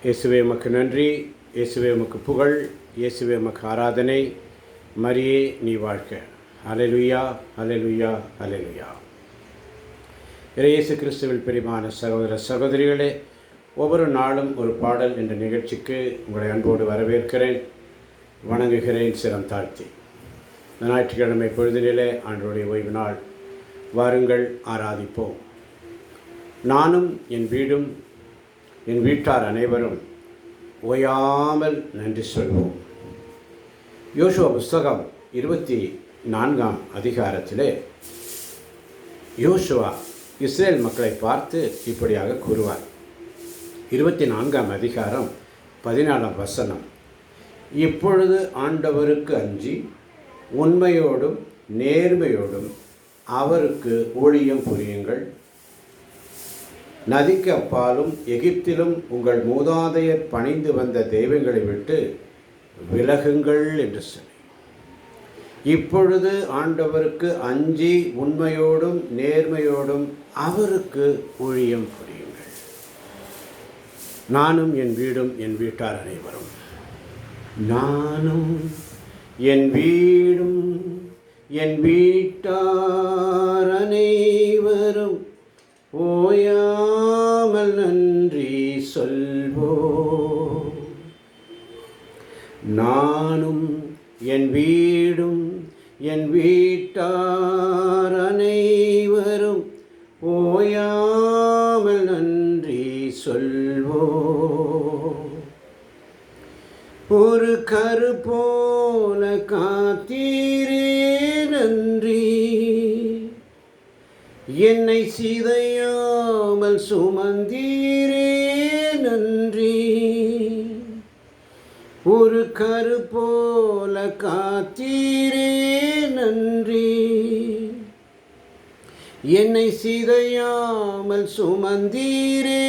இயேசுவே உமக்கு நன்றி, இயேசுவே உமக்கு புகழ், இயேசுவே உமக்கு ஆராதனை. மரியே நீ வாழ்க. அல்லேலூயா, அல்லேலூயா, அல்லேலூயா. இயேசு கிறிஸ்துவில் பிரியமான சகோதர சகோதரிகளே, ஒவ்வொரு நாளும் ஒரு பாடல் என்ற நிகழ்ச்சிக்கு உங்களை அன்போடு வரவேற்கிறேன், வணங்குகிறேன் சிரம் தாழ்த்தி. இந்த ஞாயிற்றுக்கிழமை பொழுதினிலே ஆண்டவருடைய ஓய்வு நாள். வாருங்கள் ஆராதிப்போம். நானும் என் வீடும் என் வீட்டார் அனைவரும் ஓயாமல் நன்றி சொல்வோம். யோசுவா புஸ்தகம் 24ஆம் அதிகாரத்திலே யோசுவா இஸ்ரேல் மக்களை பார்த்து இப்படியாக கூறுவார். 24ஆம் அதிகாரம் 14ஆம் வசனம். இப்பொழுது ஆண்டவருக்கு அஞ்சி உண்மையோடும் நேர்மையோடும் அவருக்கு ஊழியம் புரியுங்கள். நதிக்கு அப்பாலும் எகிப்திலும் உங்கள் மூதாதையர் பணிந்து வந்த தெய்வங்களை விட்டு விலகுங்கள் என்று சொல்லி, இப்பொழுது ஆண்டவருக்கு அஞ்சி உண்மையோடும் நேர்மையோடும் அவருக்கு ஊழியம் புரியுங்கள். நானும் என் வீடும் என் வீட்டார் அனைவரும். நானும் என் வீடும் என் வீட்டார் அனைவரும் ஓயாமல் நன்றி சொல்வோம். நானும் என் வீடும் என் வீட்டார் அனைவரும் ஓயாமல் நன்றி சொல்வோம். ஒரு கரு போல காத்தீரே நன்றி, என்னை சிதையாமல் சுமந்தீரே நன்றி. ஒரு கரு போல காத்தீரே நன்றி, என்னை சிதையாமல் சுமந்தீரே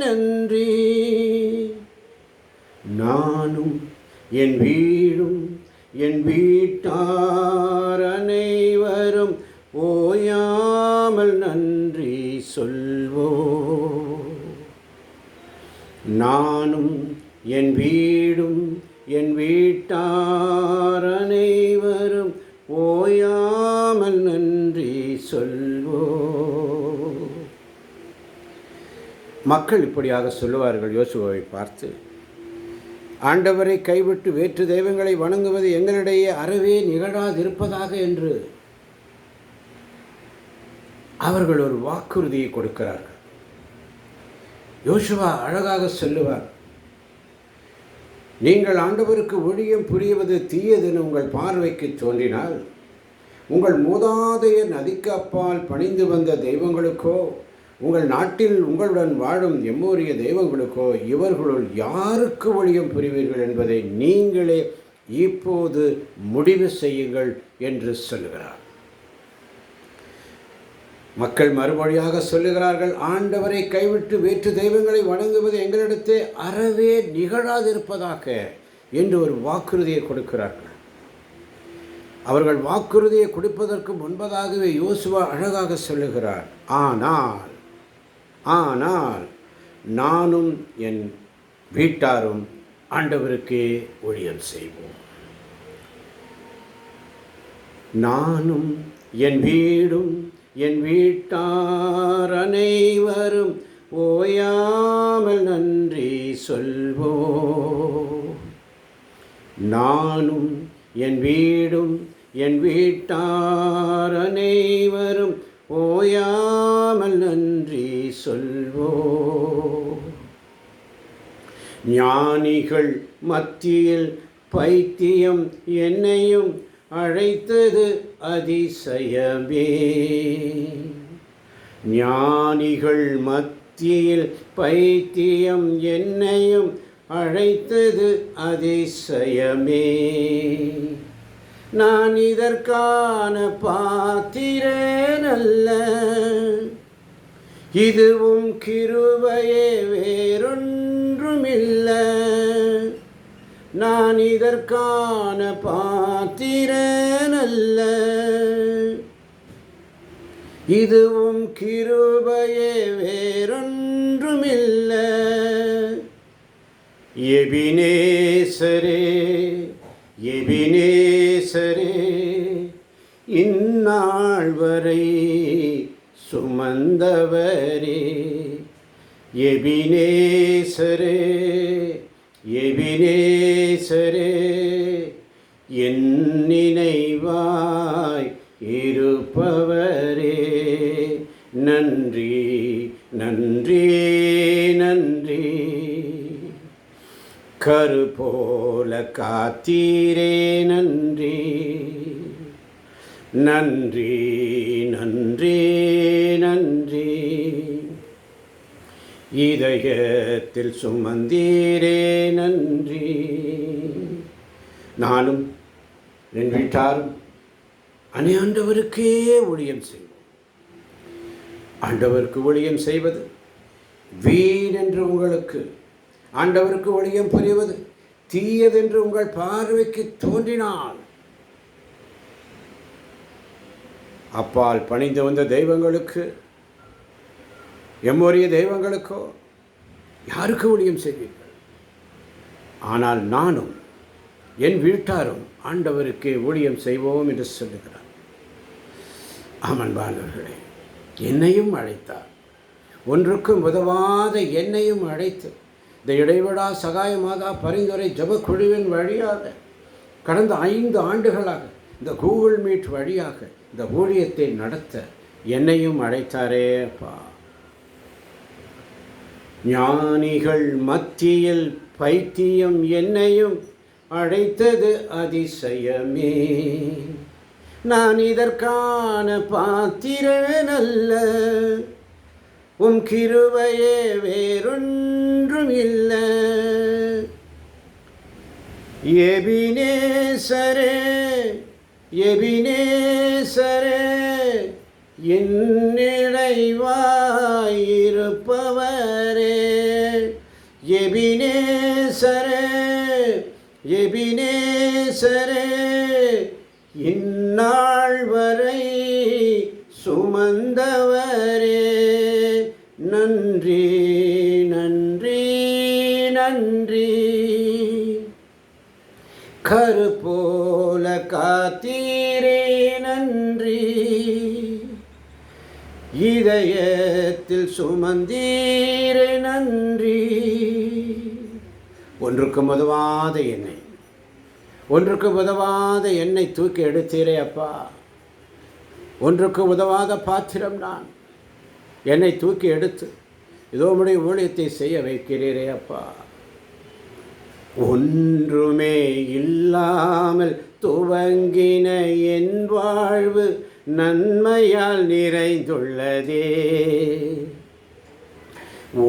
நன்றி. நானும் என் வீடும் என் வீட்டார் அனைவரும் ஓயாமல் நன்றி சொல்வோம். நானும் என் வீடும் என் வீட்டார் அனைவரும் ஓயாமல் நன்றி சொல்வோம். மக்கள் இப்படியாக சொல்லுவார்கள் யோசுவாவை பார்த்து, ஆண்டவரை கைவிட்டு வேற்று தெய்வங்களை வணங்குவது எங்களிடையே அறவே நிகழாதிருப்பதாக என்று அவர்கள் ஒரு வாக்குறுதியை கொடுக்கிறார்கள். யோசுவா அழகாக சொல்லுவார், நீங்கள் ஆண்டவருக்கு ஊழியம் புரிவது தீயதென உங்கள் பார்வைக்கு தோன்றினால், உங்கள் மூதாதையர் நதிக்கு அப்பால் பணிந்து வந்த தெய்வங்களுக்கோ உங்கள் நாட்டில் உங்களுடன் வாழும் எம்மோரிய தெய்வங்களுக்கோ இவர்களுள் யாருக்கு ஊழியம் புரிவீர்கள் என்பதை நீங்களே இப்போது முடிவு செய்யுங்கள் என்று சொல்லுகிறார். மக்கள் மறுமொழியாக சொல்லுகிறார்கள், ஆண்டவரை கைவிட்டு வேற்று தெய்வங்களை வணங்குவது எங்களிடத்தே அறவே நிகழாதிருப்பதாக என்று ஒரு வாக்குறுதியை கொடுக்கிறார்கள். அவர்கள் வாக்குறுதியை கொடுப்பதற்கு முன்பதாகவே யோசுவா அழகாக சொல்லுகிறார், ஆனால் நானும் என் வீட்டாரும் ஆண்டவருக்கே ஊழியம் செய்வோம். நானும் என் வீடும் என் வீட்டார் அனைவரும் ஓயாமல் நன்றி சொல்வோம். நானும் என் வீடும் என் வீட்டார் அனைவரும் ஓயாமல் நன்றி சொல்வோம். ஞானிகள் மத்தியில் பைத்தியம் என்னையும் அழைத்தது அதிசயமே. ஞானிகள் மத்தியில் பைத்தியம் என்னையும் அழைத்தது அதிசயமே. நான் இதற்கான பாத்திரன் அல்ல, இதுவும் கிருபையே வேறொன்றுமில்லை. நான் இதற்கான பாத்திரன் அல்ல, இதுவும் கிருபையே வேறொன்றுமில்லை. எபினேசரே எபினேசரே இந்நாள் வரை சுமந்தவரே எபினேசரே எபினேசரே என் நினைவாய் இருப்பவரே நன்றி நன்றி நன்றி. கரு போல காத்தீரே நன்றி நன்றி நன்றி நன்றி. இதயத்தில் சுமந்தீரே நன்றி. நானும் என் வீட்டாரும் ஆண்டவருக்கே ஊழியம் செய்வோம். ஆண்டவருக்கு ஊழியம் செய்வது வீணென்று உங்களுக்கு, ஆண்டவருக்கு ஊழியம் புரிவது தீயதென்று உங்கள் பார்வைக்கு தோன்றினால், அப்பால் பணிந்து வந்த தெய்வங்களுக்கு, எம்மோரிய தெய்வங்களுக்கோ யாருக்கு ஊழியம் செய்வீர்கள்? ஆனால் நானும் என் வீட்டாரும் ஆண்டவருக்கே ஊழியம் செய்வோம் என்று சொல்லுகிறார். அன்பானவர்களே, என்னையும் அழைத்தார். ஒன்றுக்கும் உதவாத என்னையும் அழைத்து இந்த இடைவிடா சகாய மாதா பரிந்துரை ஜபக்குழுவின் வழியாக கடந்த 5 ஆண்டுகளாக இந்த கூகுள் மீட் வழியாக இந்த ஊழியத்தை நடத்த என்னையும் அழைத்தாரே அப்பா. ஞானிகள் மத்தியில் பைத்தியம் என்னையும் அழைத்தது அதிசயமே. நான் இதற்கான பாத்திரன் அல்ல, உம் கிருபையே வேறொன்றும் இல்லை. எபினேசரே எபினேசரே என் நினைவாயிருப்பவரே. எபினேசரே எபினேசரே இந்நாள் வரை சுமந்தவரே. நன்றி நன்றி நன்றி. கரு போல காத்தீரே நன்றி. இதயத்தில் சுமந்தீரே நன்றி. ஒன்றுக்கும் உதவாத என்னை, ஒன்றுக்கு உதவாத என்னை தூக்கி எடுத்தீரே அப்பா. ஒன்றுக்கு உதவாத பாத்திரம் நான், என்னை தூக்கி எடுத்து இதோ உம்முடைய ஊழியத்தை செய்ய வைக்கிறீரே அப்பா. ஒன்றுமே இல்லாமல் துவங்கின என் வாழ்வு நன்மையால் நிறைந்துள்ளதே.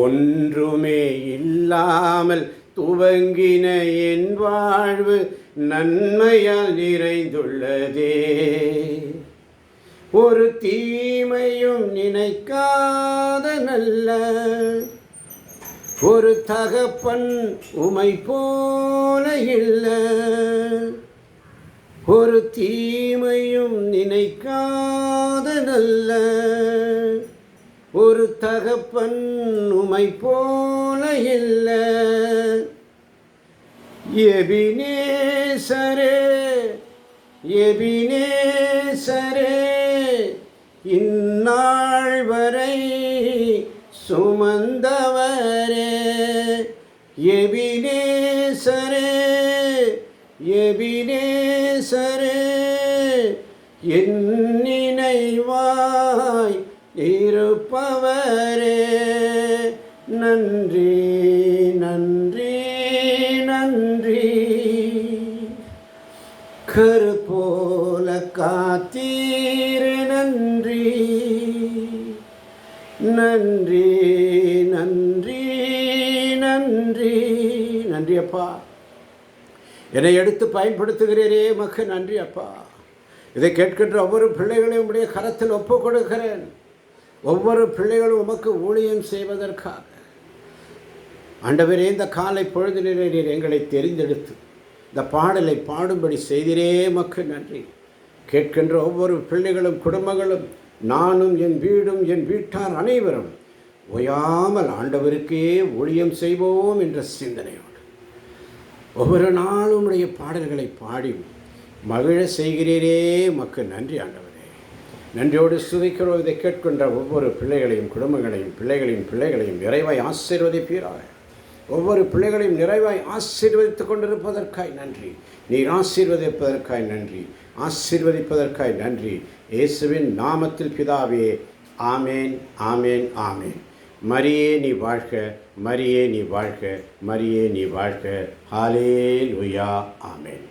ஒன்றுமே இல்லாமல் துவங்கின என் வாழ்வு நன்மையால் நிறைந்துள்ளதே. ஒரு தீமையும் நினைக்காத நல்ல ஒரு தகப்பன் உமை போல இல்லை. ஒரு தீமையும் நினைக்காத நல்ல ஒரு தகப்பன் உமை போல இல்லை. எபினேசரே எபினேசரே இந்நாள் வரை சுமந்தவரே. எபினேசரே எபினேசரே என் நினைவாய் இருப்பவரே. நன்றி நன்றி நன்றி. கரு போல காத்தீரே நன்றி நன்றி நன்றி நன்றி. நன்றி அப்பா, என்னை எடுத்து பயன்படுத்துகிறீரே மக்கு நன்றி அப்பா. இதை கேட்கின்ற ஒவ்வொரு பிள்ளைகளையும் உடைய கரத்தில் ஒப்புக் கொடுக்கிறேன். ஒவ்வொரு பிள்ளைகளும் உமக்கு ஊழியம் செய்வதற்காக ஆண்டவரே இந்த காலை பொழுதிலே நீர் எங்களை தெரிந்தெடுத்து இந்த பாடலை பாடும்படி செய்திரே மக்கு நன்றி. கேட்கின்ற ஒவ்வொரு பிள்ளைகளும் குடும்பங்களும் நானும் என் வீடும் என் வீட்டார் அனைவரும் ஓயாமல் ஆண்டவருக்கே ஊழியம் செய்வோம் என்ற சிந்தனையோடு ஒவ்வொரு நாளும் உடைய பாடல்களை பாடி மகிழ செய்கிறீரே உமக்கு நன்றி ஆண்டவரே. நன்றியோடு ஸ்துதிக்கிறோம். இதை கேட்கின்ற ஒவ்வொரு பிள்ளைகளையும் குடும்பங்களையும் பிள்ளைகளையும் நிறைவாய் ஆசீர்வதிப்பீராக. ஒவ்வொரு பிள்ளைகளையும் நிறைவாய் ஆசீர்வதித்துக் கொண்டிருப்பதற்காய் நன்றி. நீர் ஆசீர்வதிப்பதற்காய் நன்றி. ஆசீர்வதிப்பதற்காய் நன்றி. இயேசுவின் நாமத்தில் பிதாவே, ஆமேன், ஆமேன், ஆமேன். மரியே நீ வாழ்க, மரியே நீ வாழ்க, மரியே நீ வாழ்க. ஹல்லேலூயா. ஆமேன்.